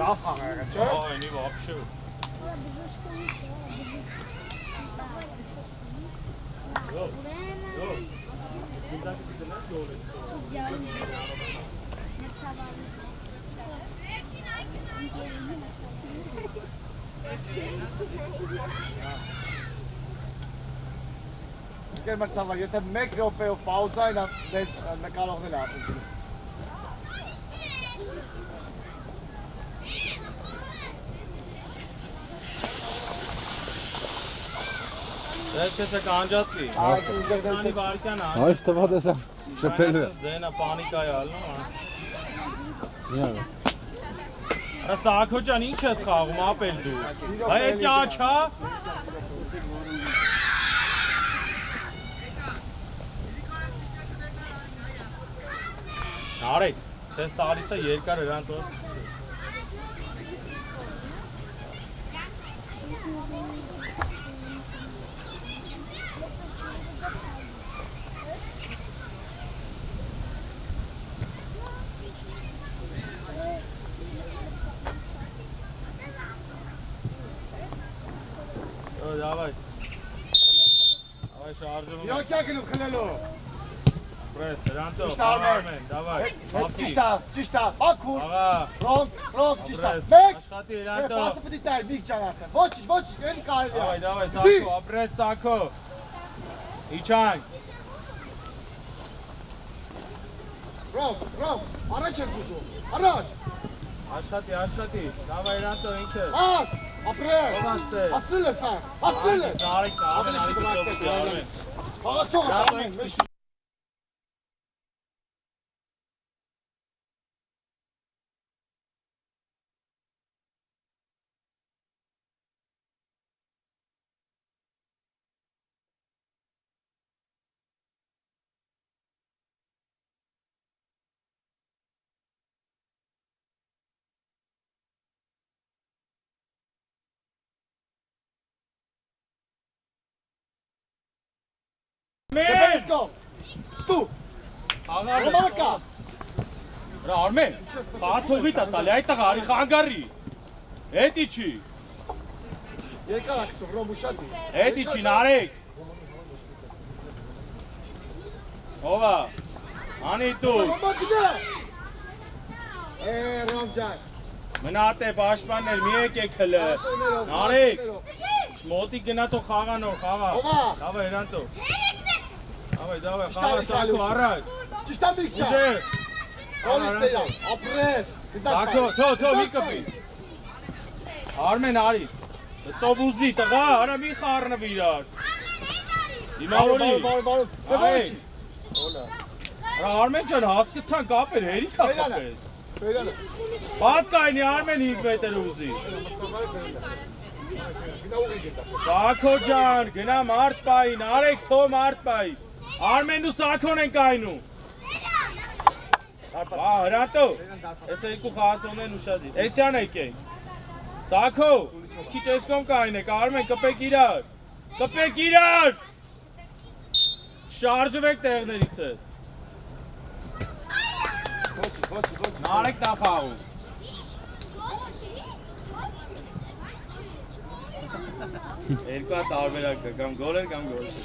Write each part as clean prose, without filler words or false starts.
Լավ խաղ եղել, չէ՞։ Այնի вообще։ Գեր մրցավար, եթե 1 րոպեով պաուզա այն նկարողներ ասում։ Դες քեզ կանջացի։ Քանի վարկյան է։ Այս տվա դեսա շփելու է։ Ձենա պանիկա է ալնում։ Իա։ Արա Սաքո ջան, ինչ ես խաղում, ապել դու։ Հայ կյա չա։ Արեք, դες տալիս է երկար հրանտ որ։ Давай. Давай шаржем. Я կյակելով խլելով։ Պրես, հրանտո, Արմեն, давай. Ճիշտ է, Բաքուր։ Աղա։ Ռոնք, ճիշտ է։ Մեկ։ Աշխատի հրանտո։ Պասը պիտի տար միք ճանաքը։ Ոչ, էլի կարելի է։ Давай, Սաքո, ապրես Սաքո։ Իջանք։ Ռոնք, առաջ ես գուզում, առաջ։ Աշխատի, давай հրանտո ինքը։ Ապրես, ասել ես ան, ասել ես։ Արեք, Արմեն, Արմեն։ Խաղացողը Արմեն, մեզ Let's go. Դու։ Ռոմակա։ Րա Արմեն, խաղացողի տա տալի, այդ տղա արի խանգարի։ Էդի չի։ Երկար ակցով ռոմուշատի։ Էդի չի նարեք։ Ովա։ Անի դու։ Ռոմակիդա։ Ռոմջան։ Մնատ է պաշտպանել, մի եկեք հլը։ Նարեք։ Մոտիկ գնա թող խաղա նոր, խաղա։ Ովա։ Դավայ հրանտո։ Давай, խաղա Սաքո առաջ։ Ճիշտ է միք չա։ Ուժե։ Օլիսեյա, ապրես։ Սաքո, թո մի կպի։ Արմեն արի։ Ծովուզի տղա, արա մի խառնվի իրար։ Դիմավորի։ Բարի։ Արա Արմեն ջան հասկացան կապեր, հերիք է կապես։ Սերյանը։ Պատկայնի Արմեն 5 մետր ուզի։ Սաքո ջան, գնա մարդ պային, արեք թո մարդ պայի։ Արմեն ու Սաքոն են կայնում։ Հրանտո, ես երկու խաղացողներն ուշադիր։ Էսյան եկենք։ Սաքո, քիչ ես կոմ կայնեք, Արմեն կպեք իրար։ Շարժվեք տեղներից է։ Նարեք նա խաղում։ Երկու հատ տարբերակ է, կամ գոլ էր, կամ գոլ չէ։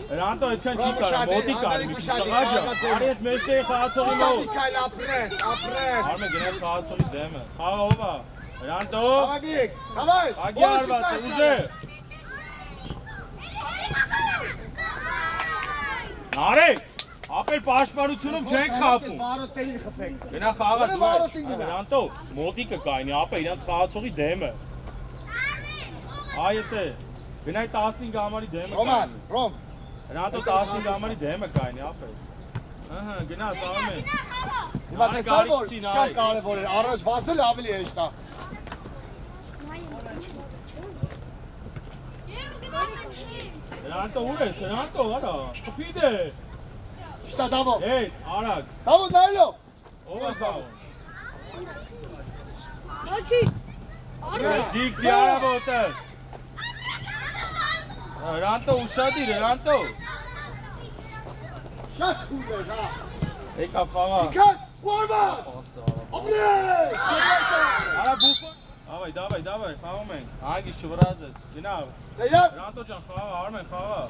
Հրանտո այդքան չի կարում, մոտիկ կարում, մի տղա ջան, արի ես մեջտեղի խաղացողի մոտ։ Միկայլ ապրես։ Արմեն գնա խաղացողի դեմը, խաղը ով է։ Հրանտո, Давай, ագի արված է, ուժե։ Նարեք, ապեր պաշտպանությունում չենք խաղում։ Վարոտերին խփեք։ Գնա խաղա դու։ Հրանտո, մոտիկը կայնի, ապե իրանց խաղացողի դեմը։ Այ էտե, գնայ 15 համարի դեմը կայնի։ Ռոմ։ Հրանտո 15 համարի դեմը կայնի, ապե։ Գնա, ծաղում է։ Հիմա տեսար որ չկան կարևոր է, առաջ վազել ավելի հեշտ է։ Հրանտո ուր ես, հրանտո, արա, խպիդ է։ Ճիշտ է Դավո։ Հետ, արագ։ Դավո նայելով։ Ով է խաղում։ Ոչի։ Ձիկ դիարավոտը։ Հրանտո ուշադիր, հրանտո։ Շատ խուլ է, հա։ Եկավ խաղա։ Իքան, ուարված։ Ապրես։ Արա Դավայ, խաղում ենք։ Հագիս չվրազ ես։ Գնա։ Սեյրան, Հրանտո ջան, խաղա, Արմեն, խաղա։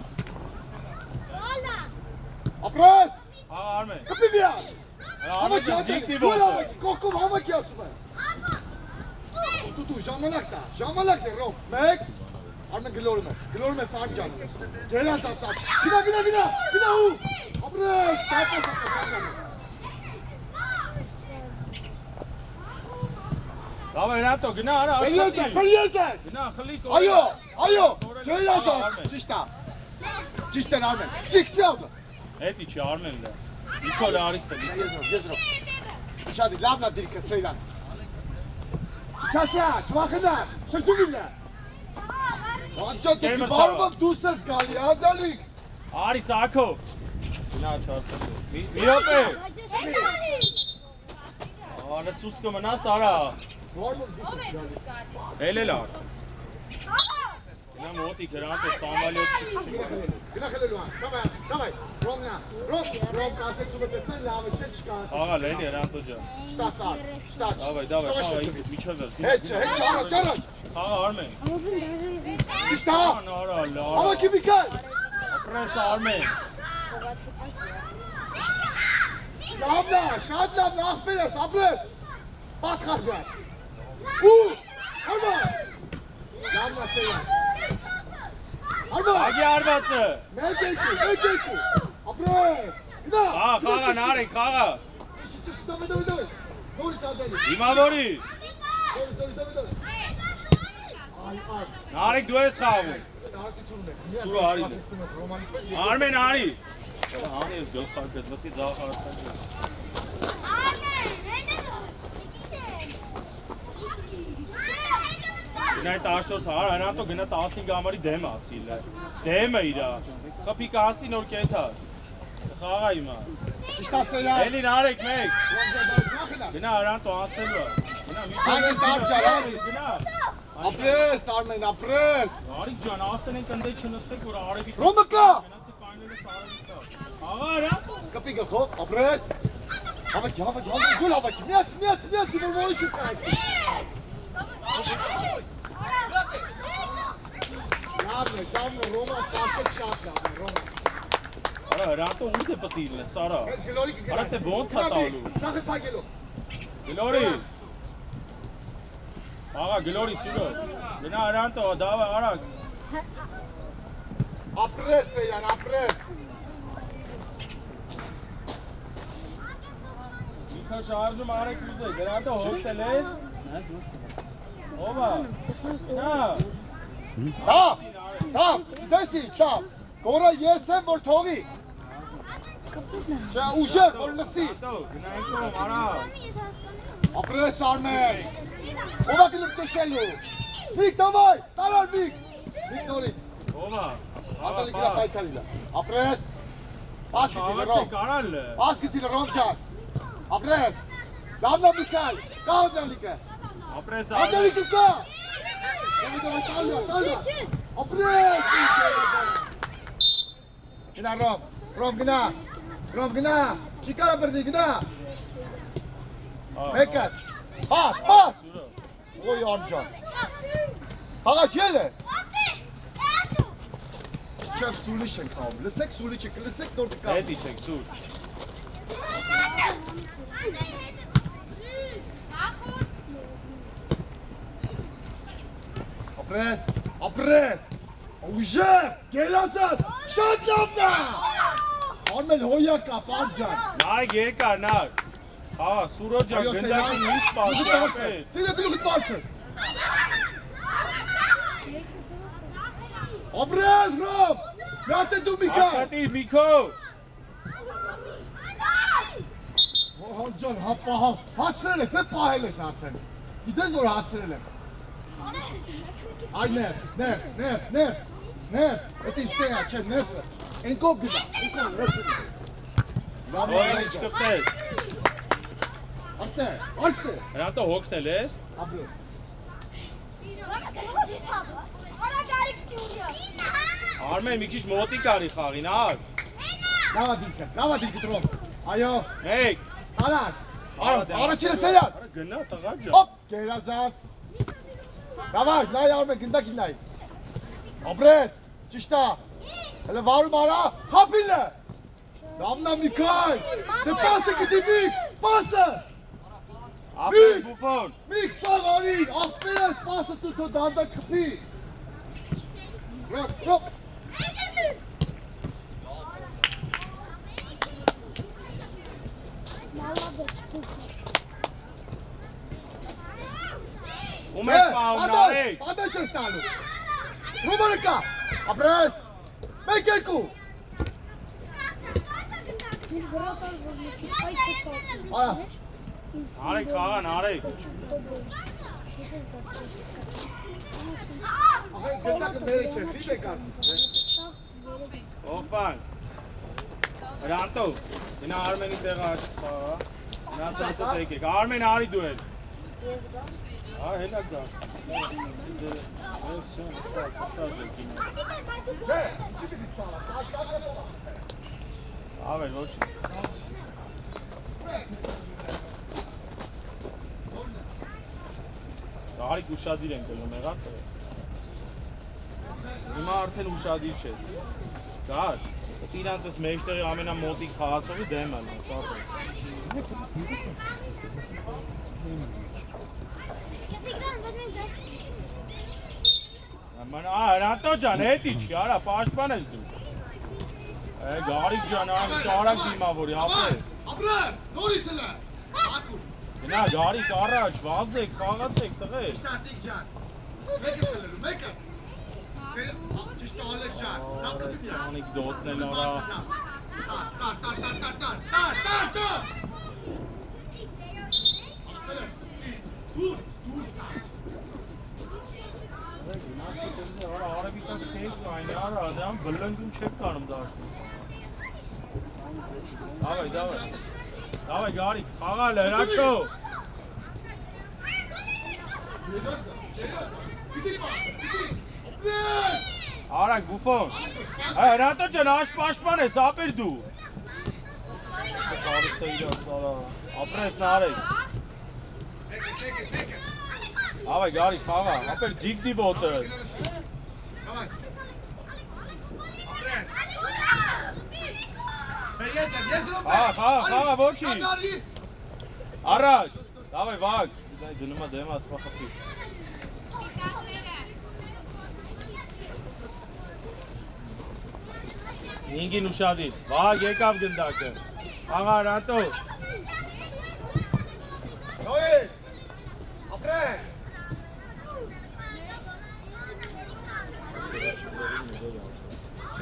ապրես, Խաղա Արմեն։ կպի միա։ Արմեն ջան, դիկտի դու ո՞ր։ կողքով համակի ասում եմ։ Դու ժամանակ տա, ժամանակ է ռոմ։ Մեկ, Արմեն գլորում է Սարմ ջան։ Գերած ասած։ Գնա ու։ Ապրես, տապես ասած։ Դավայ, Հրանտո, գնա, արա, Բերիեսը։ Գնա, խլի կորել։ Այո, գերած ասած։ Ճիշտ է Արմեն։ Ծիքցի ավդը։ Էդի չի Արմենն է։ Նիկոլ Արիստը։ Ես ռոմ։ Շադի, լավնա դիրքը Սեյրան։ Չասա, չվախնա, շրջումինը։ Անջան դեպի բարովով դուս ես գալի, անդալիք։ Արի Սաքո։ Գնա չարցը։ Մի րոպե։ Արա սուսկը մնաս արա։ Բարովով դուս ես գալի։ Էլելա։ Գնա մոտի Հրանտո Սամվալիոտ չի։ Գնա խելելու ան, դավայ, ռոմնա, ռոմ կասեցումը տեսան լավը չէ չկա։ Աղա լենի Հրանտո ջան։ Շտասար, շտաչ։ Դավայ, խաղա միջով ես։ Հետ, առաջ։ Խաղա Արմեն։ Ճիշտա։ Արա լա։ Համակի Միքայել։ Ապրես Արմեն։ Լավնա, շատ լավնա, աղբեր ես, ապրես։ Պատխար բան։ Ու, արմա։ Լավնա Սեյրան։ Արմա։ Ագի արվածը։ Մեկ եկի, ապրես։ Գնա։ Խաղա նարեք, խաղա։ Դավայ, նորից անդալի։ Հիմավորի։ Դավայ։ Այ, Նարեք դու ես խաղում։ հարցությունն է։ Սուրը արի։ Ռոմանի պես Արմեն արի։ Հանի ես գլխարկը, զտի ձախ հարցակը։ Գնա այդ աշտոս հար, Հրանտո գնա 15 ամարի դեմ ասիլ է։ Դեմ է իրա։ Խպիկ ասի նոր կեթա։ Խաղա իմա։ Ճիշտա Սեյրան։ Էլին արեք մեկ։ Նախնա։ Գնա Հրանտո անցնելու է։ Գնա Հագիս դարձյալ, հագիս։ Գնա։ Ապրես, Արմեն, ապրես։ Արիկ ջան, ասեն ենք ընդե չնստեք, որ արևի Ռոմը կա։ գնացեք կայները սարևի կա։ Աղա Հրանտո։ Կպի գլխով, ապրես։ Հավաքի, գոլ հավաքի, միացի, որ որի չի ծայք։ Լավն է, Ռոմա ծածկ շատ լավն է, Ռոմա։ Արա Հրանտո ո՞ւր է պտիլն է, Սարա։ Ես գլորի կգնա։ Արա թե ոնց է տալու։ Սախը պագելով։ Գլորի։ Աղա գլորի սուրը։ Գնա Հրանտո, դավա արագ։ Ապրես Սեյրան, ապրես։ Ինքա շարժում արեք ուզե, Հրանտո հոգտել ես։ Ովա։ Գնա։ Թավ, դեսի, թավ։ Գորա ես եմ, որ թողի։ Չէ, ուժև, որ լսի։ Գնա ինքով, արա։ Ապրես Արմեն։ Ովա գլուք տշելու։ Միք, դավայ, տարար միք։ Միք նորից։ Ովա։ Ատալի գրա պայքալիլա։ Ապրես։ Ասկիթիլը Աղացե ռոմ։ կարալ է։ Ասկիթիլը ռոմ ջան։ Ապրես։ Լավնա Միքայել։ Կա անդալիկը։ Ապրես Անդալիկը կա։ Տալյա։ Ապրես։ Գնա ռոմ գնա։ Չի կարա բրդի գնա։ Մեկը։ Պաս։ Ոյ անջան։ Հաղա չել է։ Չեմ սուլիշ ենք ավ, լսեք սուլիչը, կլսեք նոր կա։ Էդի չեք սուր։ Ապրես, ուժեղ, գերազատ, շատ լավն է։ Արմեն հոյա կա, պանջան։ Նարեք երկար, նար։ Աղա, Սուրո ջան, գնդակի մի սպասի ապրես։ Սիրը գլուխիտ բարձր։ Ապրես, ռոմ, միատ է դու Միքայել։ Աշատիր Միքով։ Հոհանջան, հասցրել ես, է պահել ես արդեն։ Գիտես որ հասցրել ես։ Այ ներս, էդ իստեյա, չէ, ներսը, ենքով գնա, ներսը։ Ոյ չկպտես։ Աստե։ Հրանտո հոգնել ես։ Ապրես։ Արմեն մի քիչ մոտի կարի խաղին, ար։ Լավա դիրքը տրոմ, այո, Մեկ։ արակ, առաջինը Սեյրան, Գնա տղա ջան։ հոպ, գերազած, Давай, նայ Արմեն, գնդակի նայ։ Ապրես, ճիշտ է։ Հələ վարում արա, խապիլը։ Լավնա Միքայ, դե պասը գտի Միք, պասը։ Ապրես Բուֆոն։ Միք սաղ արին, աղբերես պասը տուտո դանդակ խպի։ Ռոպ։ Ում ես պահում նարեկ։ Պատաչ ես տալու։ Ռոմորը կա, ապրես, մեկ երկու։ Այա։ Նարեկ խաղա, նարեկ։ Ահեն գնդակը մերը չէ, խիտ է կար։ Ողբան։ Հրանտո, գնա Արմենի տեղը աչք խաղա։ Գնա ծածը տեկ եք, Արմեն արի դու էլ։ Հելա գա։ Ավեր, ոչ։ Գարիկ ուշադիր են գլում եղատ։ Հիմա արդեն ուշադիր չես։ Գար, իրանցս մեջտեղի ամենամոտիկ խաղացողի դեմ են, Հրանտո ջան, հետ իչքի, արա, պաշպան ես դու։ Գարիկ ջան, ճարակ դիմավորի, ապրել։ Ապրես, նորից էլ է։ Գնա, գարիկ առաջ, վազեք, խաղացեք, տղեր։ Շտատիկ ջան, մեկը ծելելու, մեկը։ Ճիշտ ալեք ջան, լավ կպիտի է։ Անիկ դոտնել արա։ Տար։ Արաբիկան քեզ այն արա, դրան բլնգում չեք կարում դաշտում։ Դավայ, գարիկ, խաղալ, հրաչո։ Արակ, բուֆոն։ Հրանտո ջան, աշպաշպան ես, ապեր դու։ Ապրես նարեք։ Ավայ, գարիկ, խաղա, ապեր ձիգդի բոտը։ Խաղա, ոչի։ Առաջ, դավայ, վակ։ Դնումա դեմ ասպա խպի։ Ինգին ուշադիր, վակ եկավ գնդակը։ Խաղա, հրանտո։ Նոյես, ապրես։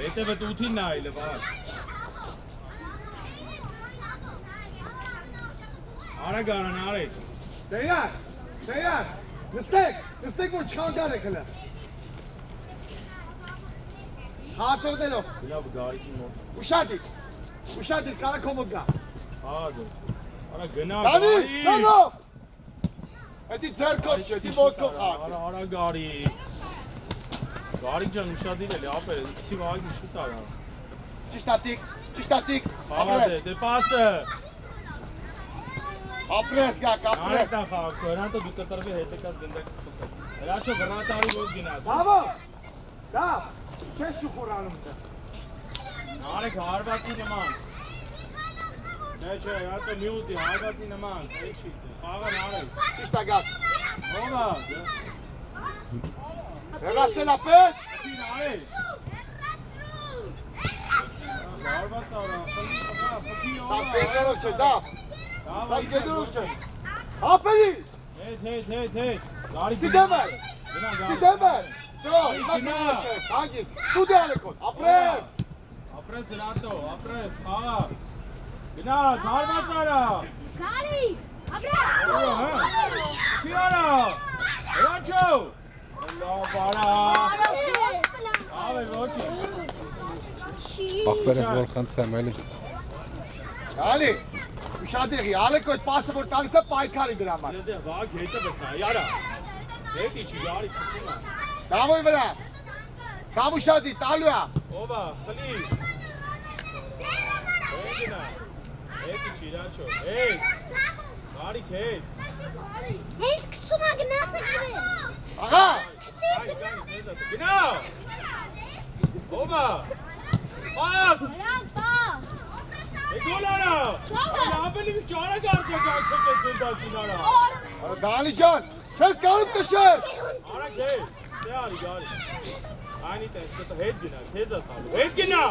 Հետևը տութին նայլը, վակ։ Արա գարան, արեք։ Դեյար, նստեք որ չանդար եք հլը։ Հացողնելով։ Գնավ գարիքի մոտ։ Ուշադիր, կարա կոմոդ գա։ Ադո, արա գնավ Դանի, գարի։ դանով։ Էդի ձերքով չէ, դի ոտքով խաղաց։ Արա գարի։ Գարիկ ջան ուշադիր էլի, ապեր, քիչ վագի շուտ արա։ Ճիշտատիկ, Խաղադ է, դե պասը։ ապրես գակ, ապրես։ Արետան խաղաք, հրանտո դու կտրվի հետեկած գնդակ խոտը։ Հրաչո վռնատարի ոտ գնաց։ Դավ, չես շուխորանում դա։ Արեք հարվածի նման։ Չէ, հրանտո միուտի, հարվածի նման, էչի, խաղան արեք։ Ճիշտա գակ։ Ողա, Հեղաստել ապետ։ դին արեք։ Հարված արա, խպի Դա կեդերով չէ, դա կեդերով չէ։ Ապերի, Հետ, գարիկ ծիդեմեր, գնա գարիկ։ ծիդեմեր, ծո, իմաս մնաշ ես, հագիս, դու դե ալեկոտ, ապրես։ Ապրես հրանտո, ապրես, խաղա։ Գնաց, հարված արա։ Գարի, ապրես։ Քի արա։ Հրանչո։ Լավ արա։ Ավե ոչի։ Ախպերես որ խնդրեմ էլի։ Ալի, ուշադեղի, ալեկոտ պասը որ տալիս է պայքարի դրա համար։ Դե վակ հետը բտնա, յարա։ Հետ իջի գարի խփումա։ Դավոյ վրա, դավ ուշադի, տալու է։ Ովա, խլի։ Հետինա։ Հետ իջի հրանչո։ Հետ։ Գարիկ հետ։ Հենց կսում ա գնացը գրել։ Աղա, Ովա։ Պաս։ Նրանք պաս։ Գոլ արա։ Ավելի ճարակ արձակ չեք դունդացին արա։ Դալի ջան, չես կարող տշել։ Արա ջե։ Դե արի գարի։ Այնի տես կտա հետ գնա, քեզ ասալու։ Հետ գնա։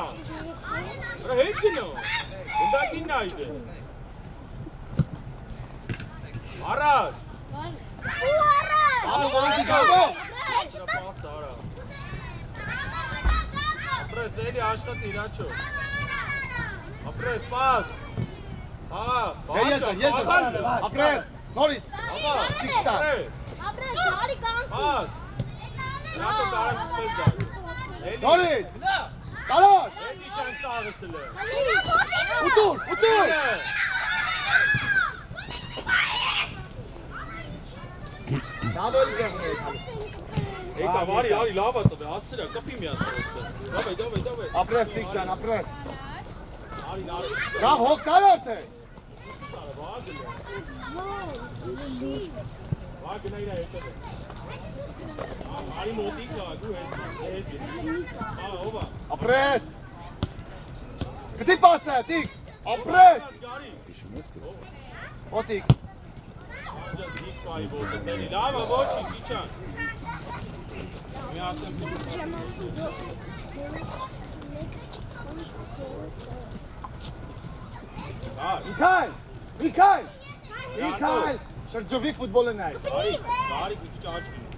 Արա հետ գնա։ Ունդակին նայդե։ Արաջ։ Ու առաջ։ Ալվանցի գալո։ Պաս արա։ Ապրես էլի աշխատի իրաչո։ Ապրես պաս։ Ահա, Ես ապրես, նորից։ Դիքստա։ Ապրես, դարի կանցի։ Պաս։ Ռատո կարաս պես գալ։ Նորից։ Տարած։ Էդի չան սաղսել է։ Ուտուր։ Դալոյ գեղն է։ Եկա վարի, արի լավ է տվե, ասցրա, կպի մի ասցրա։ Դավայ։ Ապրես դիք ջան, ապրես։ Արի։ Լավ հոգ տարած է։ Վագնա իրա հետո։ Արի մոտիկ գու հետ։ Ովա։ Ապրես։ Գտի պասը, դիք։ Ապրես։ Գարի։ Օտիկ։ Դիք բայ ոտելի։ Լավ է, ոչի, քիչան։ Մի ասեմ։ Միքայլ, շրջովի ֆուտբոլը նայ։ Գարի քիչ աչ գնա։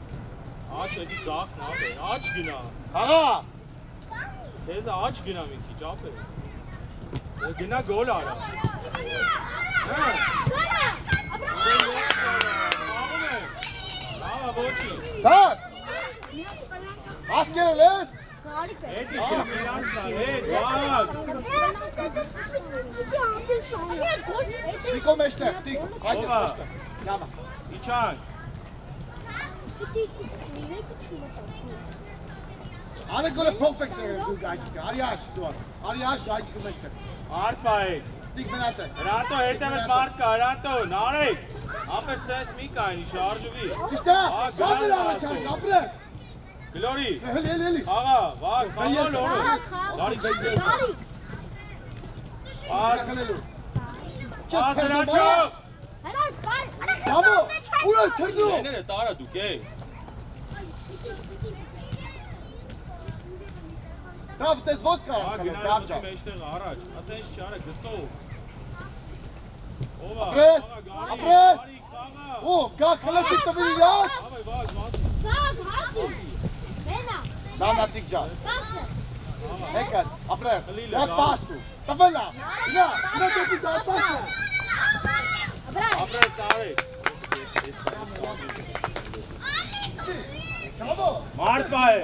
Աչ էդի ծախն ապե, աչ գնա։ Աղա, Դեզ աչ գնա մի քիչ ապե։ Գնա գոլ արա։ Լավ ոչի։ սար, ասկերել ես։ Էդի չես իրանսա, էդ, վաղ։ Նիկո մեջտեղ, դիք, այդ ես Ովա։ մեջտեղ։ Լավա։ Իչան։ Անը գոլը փոքվեք դու գայքիկը, արի աչ դու ար, արի աչ գայքիկը մեջտեղ։ Արդ պայեք։ Դիք մնատ է։ Հրատո, հետևդ մարդ կա, հրատո, նարեք։ Ապեր սես մի կայնի, շարժվի։ Ճիշտ է, շատ էր առաջարկ, ապրես։ Գլորի, Հելի։ աղա, վաղ, խաղալ օրը։ Դարի գայձես։ Պաս, Խելելու։ պաս հրաչով։ Սամո, ուր ես թրդու։ Եներ է տարա դուք է։ Դավ տես ոնց կարաս Ա կալես, գնա դավ ոչի ջան։ մեջտեղ առաջ, ատենշ չարա գծով։ Ովա, Ապրես, աղա, ապրես։ գարի, խաղա։ Ու, գա խլեցի տվիրի յաց։ Ավայ, վաղ, Դանա դիք ջան։ Եկած, ապրես, այդ պաստու, տվելա, նա դեպի դա պաստը։ ապրես տարեք։ Կավո, Մարդ պա է։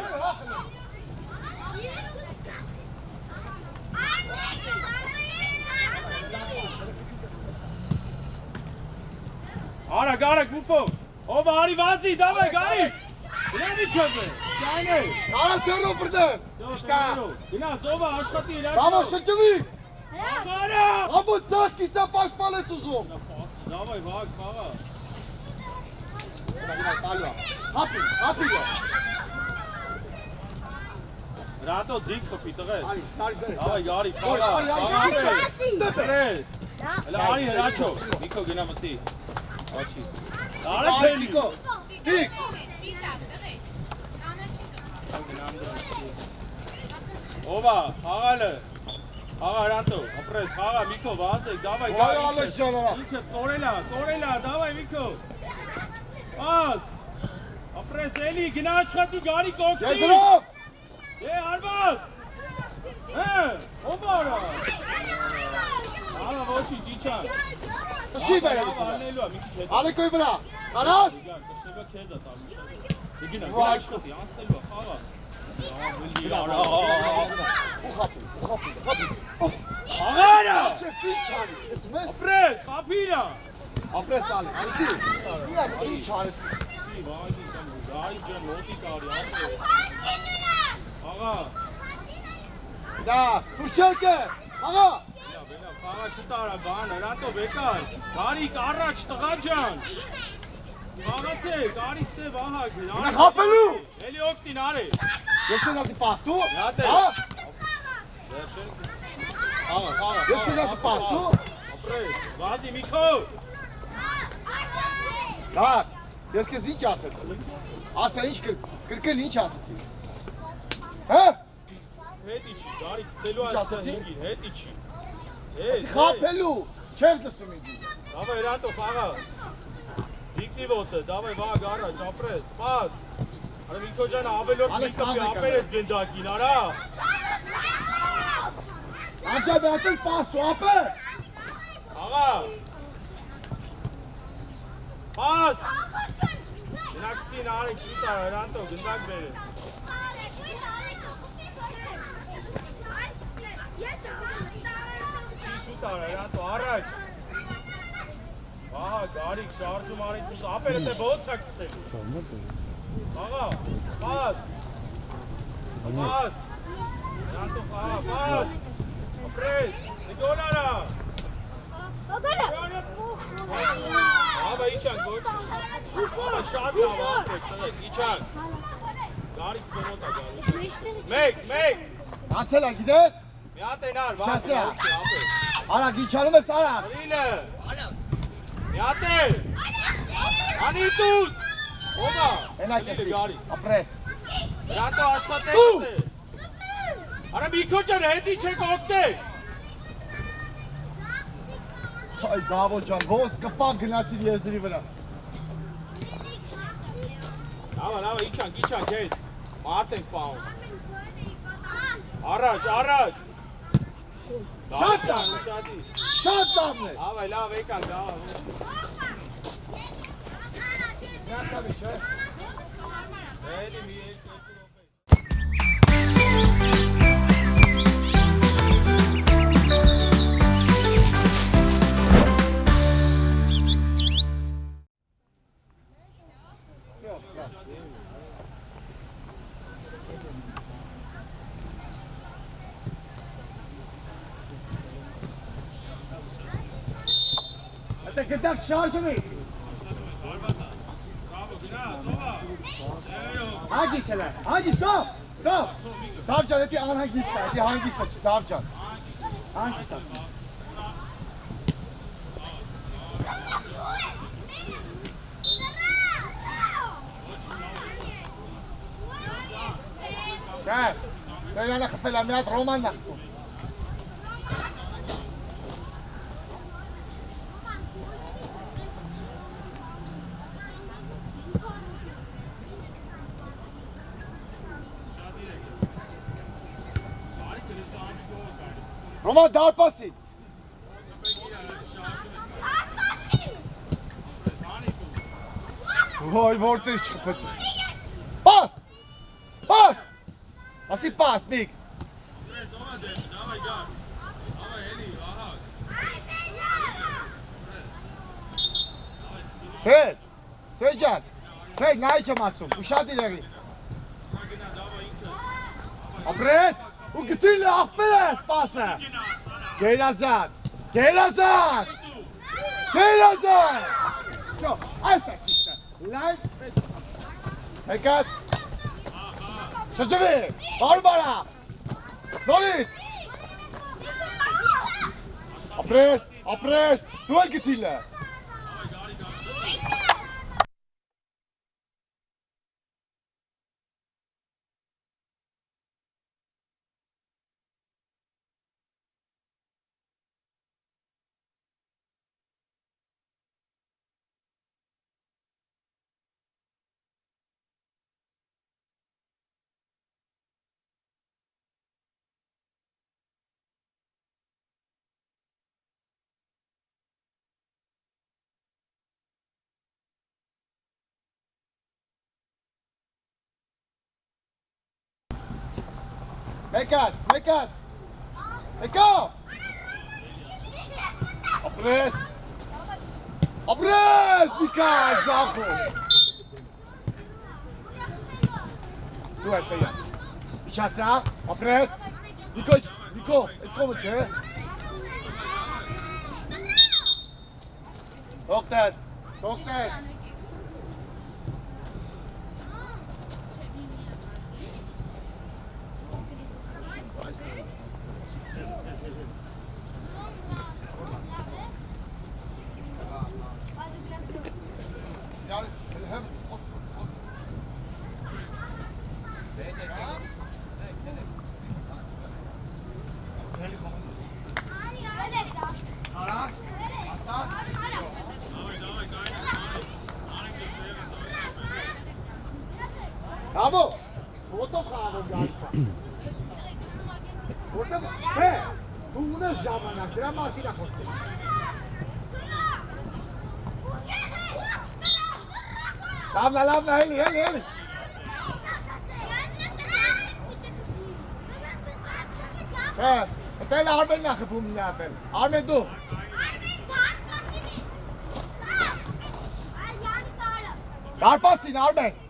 Արագ, բուֆո։ Ով արի վազի, դավայ, գարի։ Գնա միջով է, ճայն է։ կարաս ծերնով բրդես։ Շտա, Գնա, ծովը աշխատի իրաչով։ կավո շրջվի, Կարա։ ամո ծախ կիսա պաշպալ ես ուզում։ Դավայ, վաղ, խաղա։ Տալվա, հապի է։ Ռատո ձիգ խպի տղեր։ Արի, տարի դրես։ Դավայ, գարի, խաղա։ Ապրես։ Հլա արի հրաչով։ Նիկո գնա մտի։ Աչի։ Արեք Արի, հելի։ Նիկո, դիք, Ովա, խաղալը։ Խաղա հրատո, ապրես, խաղա, Միկո, վազեք, դավայ, վայ ալես ջանավա։ ինքը կորելա, դավայ, Միկո։ Պաս։ Ապրես, էլի, գնա աշխատի, գարի կողքի։ Եզրով, Արված։ Ով արա։ Ալա, ոչի, ջիչան։ տշի բեր ես։ Ալնելու է, մի քիչ հետ։ Ալեկոյ վրա, կարաս։ Կշևա քեզ է տալու շատ։ Գինա, Վայ, աշխատի, անցնելու է, խաղա։ Արա։ Ու խապի։ Աղարա։ Շեֆի չարի, ես մեզ Ապրես, խապիրա։ ապրես ալի, ալիսի։ Իրա ինչ չարի։ Գարի ջան, մոտի կարի, աղա։ Դա, թուշերկը, աղա։ Խաղա շտարա, բան, հրատո, բեկար։ Գարիկ, առաջ, տղա ջան։ Խաղացեք, արի ստև ահագ։ Գնա խապելու։ Էլի օգտին արի։ Ես տես ասի պաստու, Հատե։ հա, Ես քեզ ասում պաս, դու։ Ապրես, վազի Միքո։ Դա, ես քեզ ինչ ասեցի։ Ասա ինչ կրկին ինչ ասեցի։ Հա։ Հետ իջի, գարի գցելու Ինչ ասեցի? հինգին, հետ իջի։ Ասի խափելու, չես լսում ինձ։ Давай, Рантов, ага. Դիկնի ոտը, давай, վաղ առաջ, ապրես, պաս։ Արա Միքո ջան, ավելորդ միկապի ապեր ես գնդակին, արա։ Անջա դատել պաս ու ապը։ Աղա։ Պաս։ Գնակցին արեք շուտ արա, Ռանտով, գնդակ բերես։ Շուտ արա, Ռանտով, առաջ։ Ահա, գարիկ, շարժում արեք, դուս ապերը թե ոնց է գցելու։ Աղա, պաս։ Պաս։ Ռանտով, ահա, պաս։ Ապրես, նգոն արա։ Ոգալա։ Ահա, իչան, գոչ։ Շատ լավ ապրես, իչան։ Գարիկ կողոտա գարիկ։ Մեկ։ Անցել է, գիտես։ Մի հատ են ար, Չասի, վազի, ապրես։ Արա, գիչանում ես արա։ Ռինը։ Մի հատ են։ Անի տուտ։ Ովա։ Հենակ ես գարիկ։ ապրես։ Ռատո աշխատես է։ Արա Միքո ջան, հետի չեք օգտեք։ Այ դավո ջան, ոնց կպավ գնացիր եզրի վրա։ Լավա, իչան, քեզ։ Մարդ ենք պահում։ Առաջ։ Շատ լավ։ Շատի։ Շատ լավն է։ Լավ, եկան, լավ։ Միացավի, չէ։ Էլի մի երկու Գդակ շարժումի։ Հագիստ էլ է, հագիստ, դավ։ Դավ ջան, էդի անհագիստ է, էդի հանգիստ է, դավ ջան։ Հանգիստ է։ Չէ, սերյանը խպել է, մի հատ ռոմանն է խպում։ Roman darpasın. Vay vortex çıkıp. Pas. Asi pas, Nick. Selcan. Sel, ne içemezsin? Uşağı dileri. Apres. U gıtırlı akbeles pası. Gel azad. So, aysak işte. Lan. Hekat. Şaşırı. Barbara. Dolit. Apres. Duel gıtırlı. Mekat. Eko. Apres, Mikal, Zacho. Tu esta ya. İçerse, apres. Niko mu çe? Doktor. Bravo! Որտով խաղաղով գալիս է։ Որտով, հե, դու ունես ժամանակ, դրա մասին է խոսքը։ Լավնա, հելի։ Հե, տել Արմենն է խփում մի հատ էլ, Արմեն դու։ Դարպասին, Արմեն։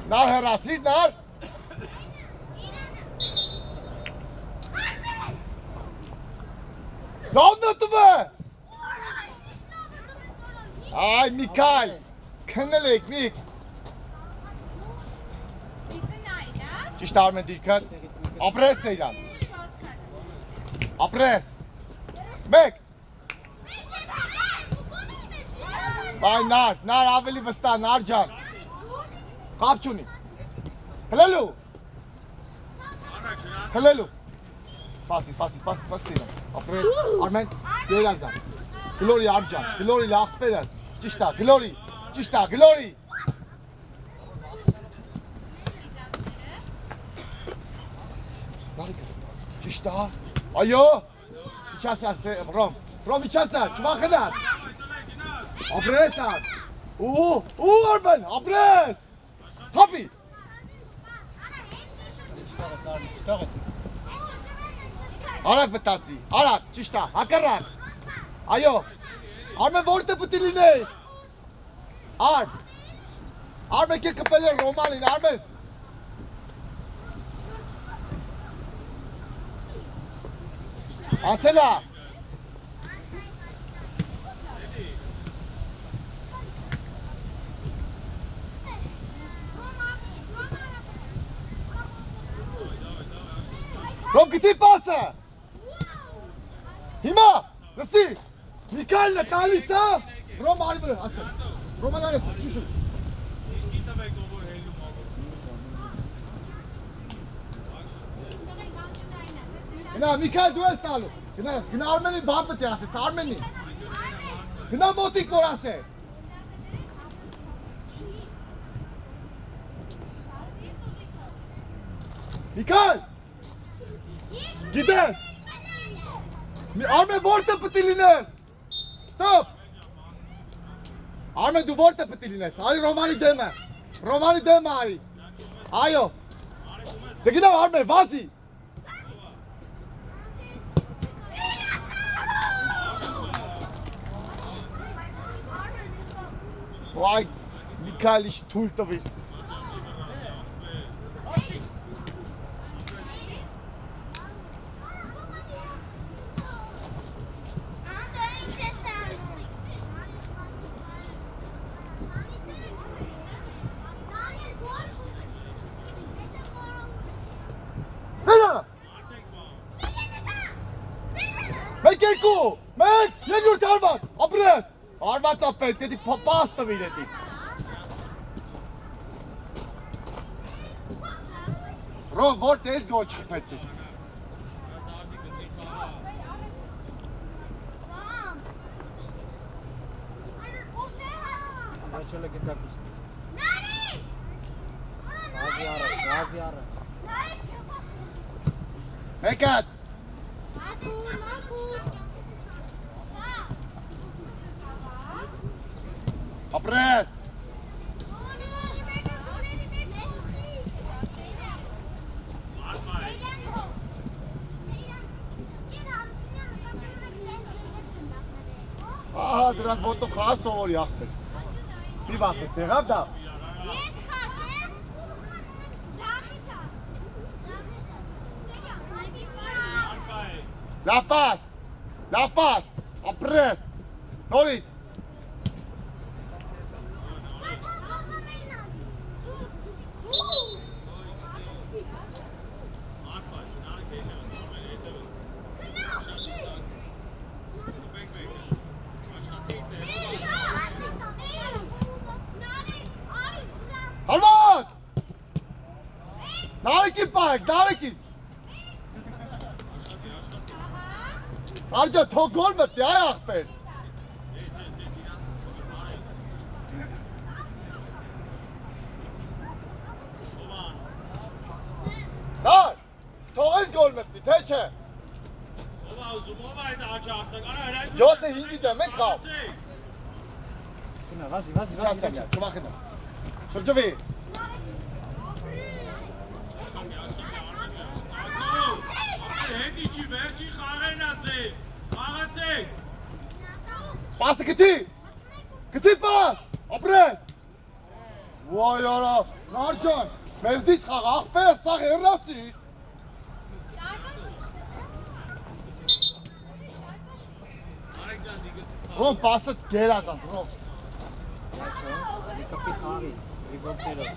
Նար հեռասիր, նար։ Լավ նտուվ է։ Այ, Միկայլ, քնել եք, Միք։ Ճիշտ Արմեն դիրքըտ, ապրես է իրան։ Ապրես։ Մեկ։ Բայ նար ավելի վստահ, նար ջան։ Կապ չունի։ Հլելու։ Սպասի իրան։ Ապրես, Արմեն, երազան։ Գլորի արջան, գլորի լախպերս։ Ճիշտ է, գլորի։ Ճիշտ է, այո։ Իչասա, Ռոմ, իչասա, չվախնար։ Ապրես ար։ Ու Արմեն, ապրես։ Հապի։ Արակ մտածի, արակ, ճիշտ է, հակառակ։ Այո, Արմեն որտե պտի լինեի։ Արմեն կե կպել է Ռոմանին, Արմեն։ Անցելա։ Ռոմ գտի պասը։ Հիմա, լսի, Միկայլն է տալիս է, Ռոմ արի վրա, ասը, Ռոման արես, շուշու։ Գնա, Միկայլ դու ես տալու, գնա Արմենին բան պտի ասես, Արմենին, գնա մոտիկ որ ասես։ Միկայլ, գիտես, Արմեն որտե պտի լինես, ստոպ, Արմեն դու որտե պտի լինես, արի Ռոմանի դեմը արի, այո, դե գնա Արմեն, վազի, Այ, Միկայլ իշ թույլ տվիր, Մեկ, երկրորդ արված, ապրես, արված ապետ, եդի պաս տվիր եդի։ Ռոմ, որ տես գոլ չխպեցի։ Մեկատ։ Ապրես։ Ահա դրանք ոտով խաղա սովորի աղբեր։ Մի վախեց, եղավ դա։ Ես խաշեմ, ձախից Լավ պաս, ապրես, նորից։ Հարված, նարեկին պարեք, նարեկին։ Արջա թող գոլ մտի, այ աղբեր։ Հայ, թողես գոլ մտնի, թե չէ։ Ով է ուզում, ով է այդ աչը արձականը, հրայց 7-5-ի դեմ եք խաղ։ Վազի, Չասեմ յա, չվախենա։ Շրջվի։ Հետ իչի վերջի խաղերն ա ձեր, խաղացեք։ Պասը գտի։ Գտի պաս, ապրես։ Ոյ արա, նարջան, մեզնից խաղ, աղպեր, սաղ հեռասիր։ Ռոմ, պասը գերազան, ռոմ։ Կապի խաղի, ռիբորտերով։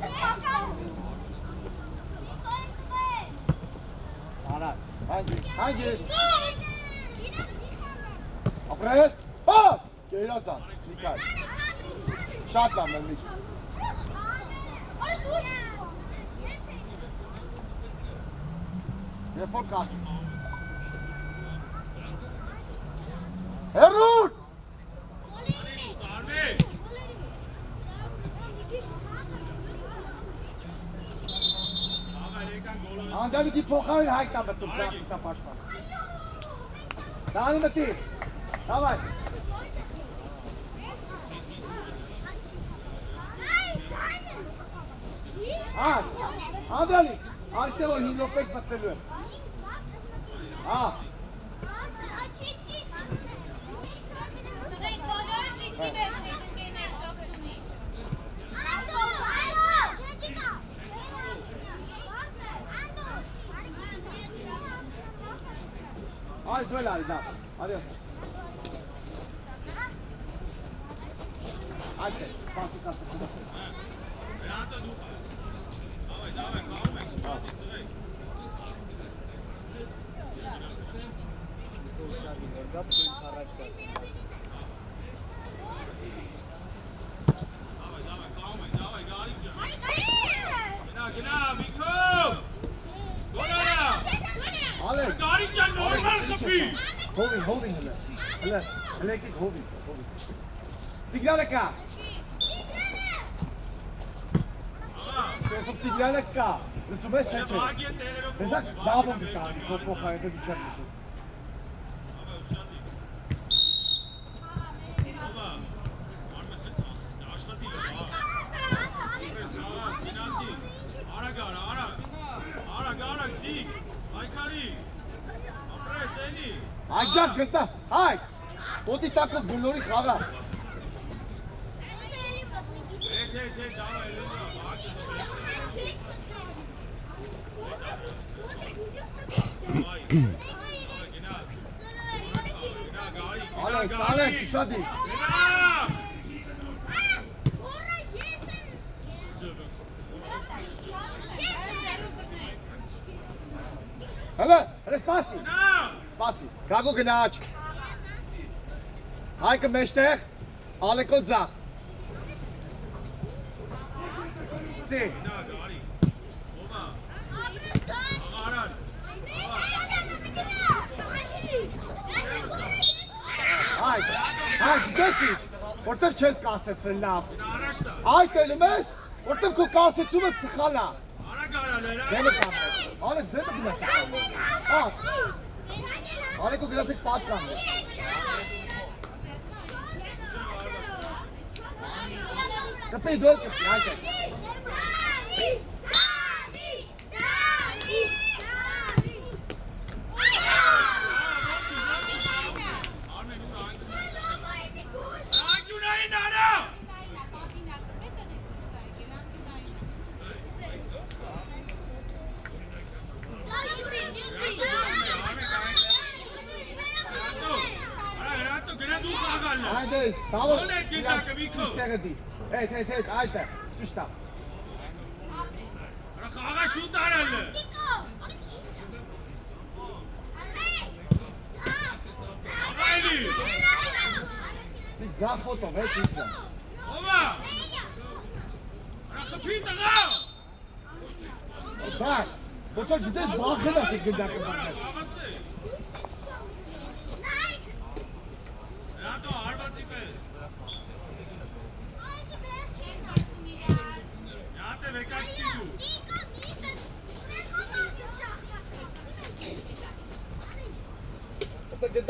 Արա, Հանգի։ Ապրես, պաս, գերազան, նիկար։ Շատ լավ մեզնից։ Երբ որ կասում։ Հերուր! Ծարվի։ Աղա եկան գոլը։ Անդավիդի փոխարեն հայք տա մտում, ծախիստա պաշպան։ Դանի մտի, դավայ։ Անդրալի, այստեղ որ 5 րոպեից մտնելու եմ։ Մենք բոլորը շիտի վերցի, դկենեն ծողջունի։ Այ դու էլ արի, դավ, արի։ Այց է, պասի կասը։ Հրանտը դու խաղ։ Davай, խաղում ենք, շատ իծրեք։ Davay, գարի ջան։ Գնա, Վիքով։ Գոլարա։ Ալեքս, Գարի ջան, նորմալ խփի։ հովին հլը, հլեկիկ հովին։ Տիգրանը կա։ Տեսում տիգրանը կա, լսում ես թե չէ։ Վագի է տերերով։ Տեսակ դավոն գտարի, կոպոխա հետը դիչակ լսում։ Այջակ գտա, հայք, ոտի տակով գլորի խաղա։ Ալեքս, ուշադի։ Հələ սպասի, սպասի, գագո գնաչ։ Հայկը մեջտեղ, Ալեկո ձախ։ Սի։ Հայք, դես ինչ, որտև չես կասեցրել լավ։ Այդ էլում ես, որտև քո կասեցումը սխալ է։ Դեմը կամես, Ալեքս դեմը գնացեք։ Ալեկո գնացեք պատկան։ Կպի դոլ կպի, այդը։ Այդես, տավոն, ճիշտ տեղը դի, հետ, այդը, ճիշտ տավ։ Խաղա շուտ արել է։ Դիք ձախ ոտով, հետ դիք ձախ։ Ովա։ Խփի տղա։ Բակ, ոցա գիտես բախել ես եք գնդակը բախել։ Հրանտո հարվածի պես։ Յատ է վեկակցի դու։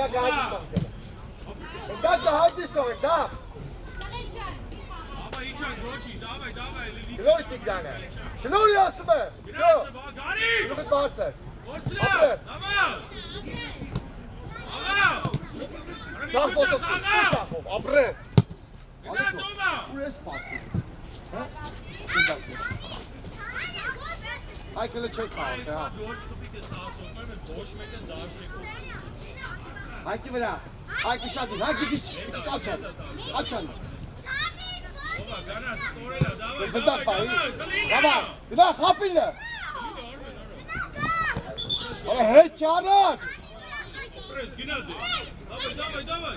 Գնդակը հայտիս տողքել։ Գնդակը հայտիս տողեք, դա։ Աբա իջան գոչի, դավայ, լիլի։ Գլորի տիգրանը։ Գլորի ասում է։ Շո։ Գարի։ Գլուխդ բարձր։ Ոչնա։ Ապրես։ Աբա։ Աբա։ Ծախ ֆոտոս, ծախով, ապրես։ Գնա դոմա։ Ուր ես սպասում։ Հա։ Գնդակը։ Այքելը չես խաղացել, հա։ Ոչ կպիկը սասում, ոչ մեկը դաշտեկով։ Հայքի վրա, հայքի շատին, հայքի դիշ աչան, աչան։ Աբա գանաց, կորելա, դավայ, Գնդակ պահի, խլինը։ դավայ, գնա խապինը։ Արա հետ չարաչ։ Պրես, գնա դե։ Դավայ։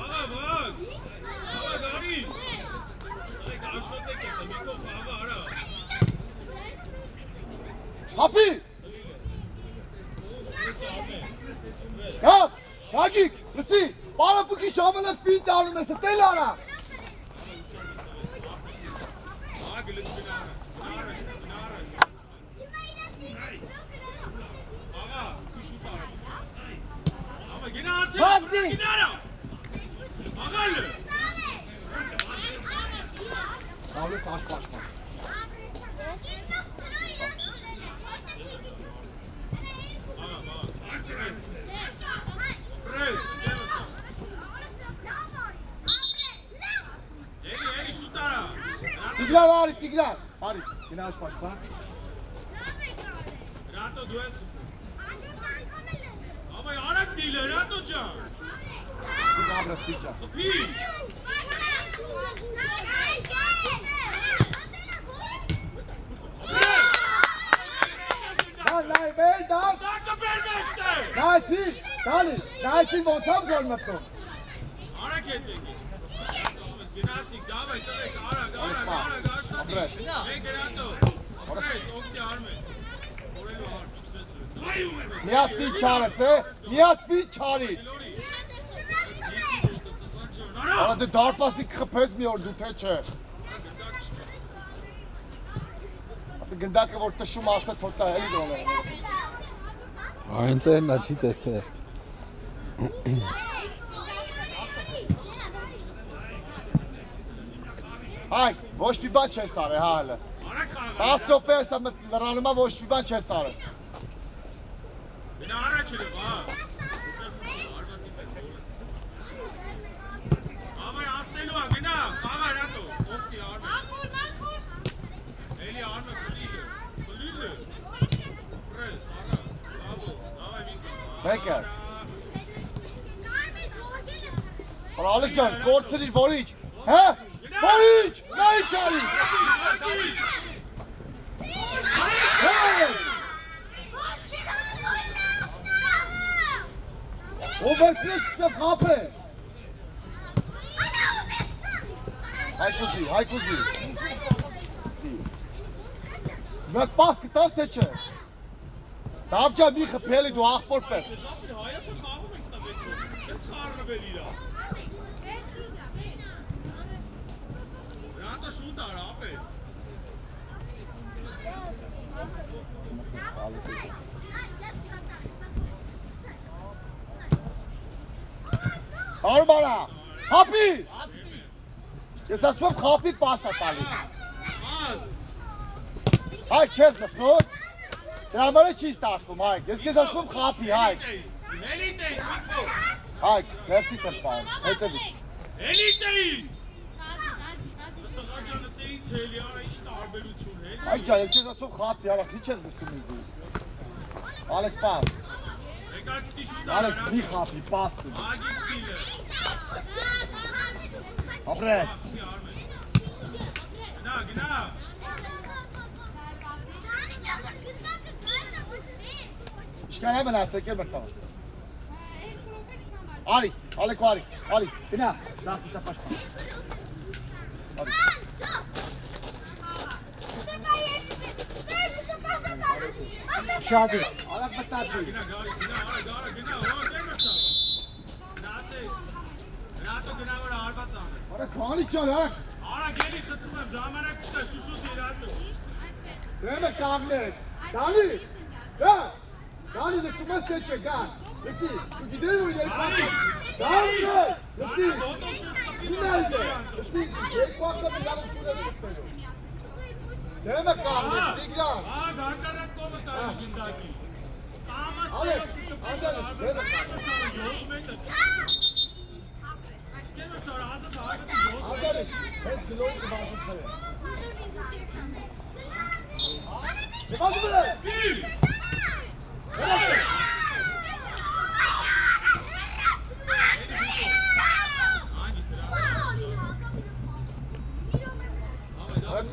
Աբա, վաղ։ Աբա, գարի։ Եք աշխատեք եք, միկով աբա, արա։ Խապի։ Հա, հագիկ, լսի, պարապուկի ժամանակ պինտ անում ես, տել արա։ Բազի։ Ալես աշպաշպա։ Տիգրան, արի, տիգրան, արի, գնա աշպաշպա։ Ռատո դու ես։ Աբա արագ դիլը, Ռատո ջան։ Տիգ ապրես, տիգջա։ Պի։ Դալ, բեր, դալ, Դակը բերվեշտ է։ նայցի ոնցավ գոլ մտնում։ Արագ հետ եկի։ Գնացիք, դավայ, տվեք, արագ, Ապրես։ աշխատիկ։ Մեկ Ռատո։ Ապրես, օգտի արմեն։ Օրելու հարկ չկսես վեց։ Միատվի չարեց է, միատվի չարի։ Արա դե դարպասի կխպես մի օր դու թե չէ։ Ատը գնդակը որ տշում ասետ հոտա էլի դոն է։ Այն ծերն աչի տեսեր։ Հայ, ոչ մի բան չես արը, հա հələ։ Արագ խաղա։ 10 րոպե ես լրանումա ոչ մի բան չես արը։ Գնա առաջ էլ բա։ Աբա աստելու ա, գնա, խաղա Ռատո, օգտի արմեն։ Էլի արմը խլիլը։ Պրես, արագ, բաբո, դավայ միկո։ Մեկը։ Ալիկ ջան, կորցրիր որիչ, հա? Որիչ, նա ինչ արի։ Ով վերցրեց սկսավ խապել։ Հայկուզի։ Մեկ պաս կտաս թե չէ։ Դավջա մի խպելի դու աղբոր պես։ Զապր հայատը խաղում եք տա վեճով, ես խարնվել իրա։ Ռատո շուտ արա, ապետ։ Արմարա, խապի։ Ես ասում եմ խապի պասա տալի։ Ազ, Հայք չես լսում։ Դրա համար չի ստացվում, հայք։ Ես քեզ ասում եմ խապի, հայք։ էլիտ էից, միկո։ Հայք, ներսից եմ պահում, հետևից։ Էլիտ էից։ Տղա ջանը տեից հելի արա ինչ տարբերություն հելի։ Հայք ջան, ես քեզ ասում խապի, արա, քիչ ես լսում ինձ։ Ալեքս պահ, Եկար կտի շուտ Ալեքս մի խապի, պաստու։ Ագիտ տիլը։ Ապրես։ Գնա։ Շկանայ մնացեք էլ մրցավ։ Արի, Ալեկո արի, գնա, զաղկի սապաշպա։ Արի։ Շարդի, արակ մտացի։ Գնա, Ռատո գնա որ արված անը։ Արա քանի չան, արակ։ Արա գերի խտում եմ ժամանակ կտա շուշուտ իրատո։ Դրեմը կաղնեք, դանի, գա, դանի լսում ես թե չէ, գա։ Լսի, դու գիտես որ երկու դառնա, լսի, դինալդե, լսի, երկու անգամ իրավունքներ ունես։ Դերմը կառնի, դիգրան։ դանդարակ կողը տալի գնդակի։ Ալեքս, անջան, դերմը Ալեքս, հենց գլորի կբազուցները։ Չպազու բրե։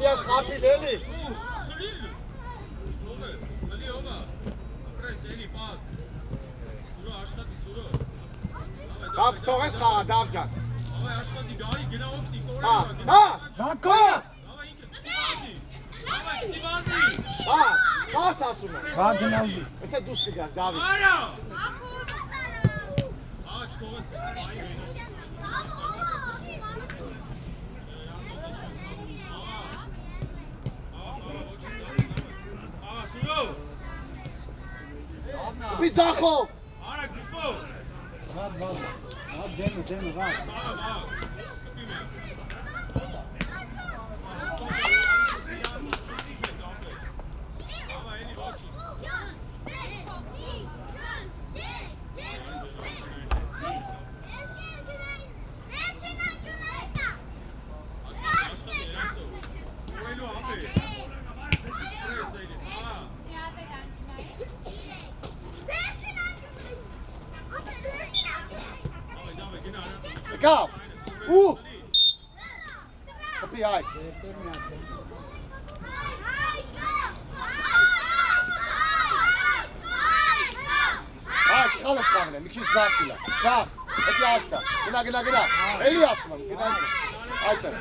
Միան խապի լելի։ Կապ թողես խաղա, դավ ջան։ Պաս ասում է։ Վագնալի։ Էսե դուս կգաս, Դավիթ։ Պիցախով։ Վաղ, դեմը, վաղ։ Կապ, ու։ Կպի հայ։ Հայ, սխալս կաղն է, մի քիչ ձախ կիլա, ձախ, հետի աշտա, գնա, էլի ասում եմ, գնա, այդտեղ։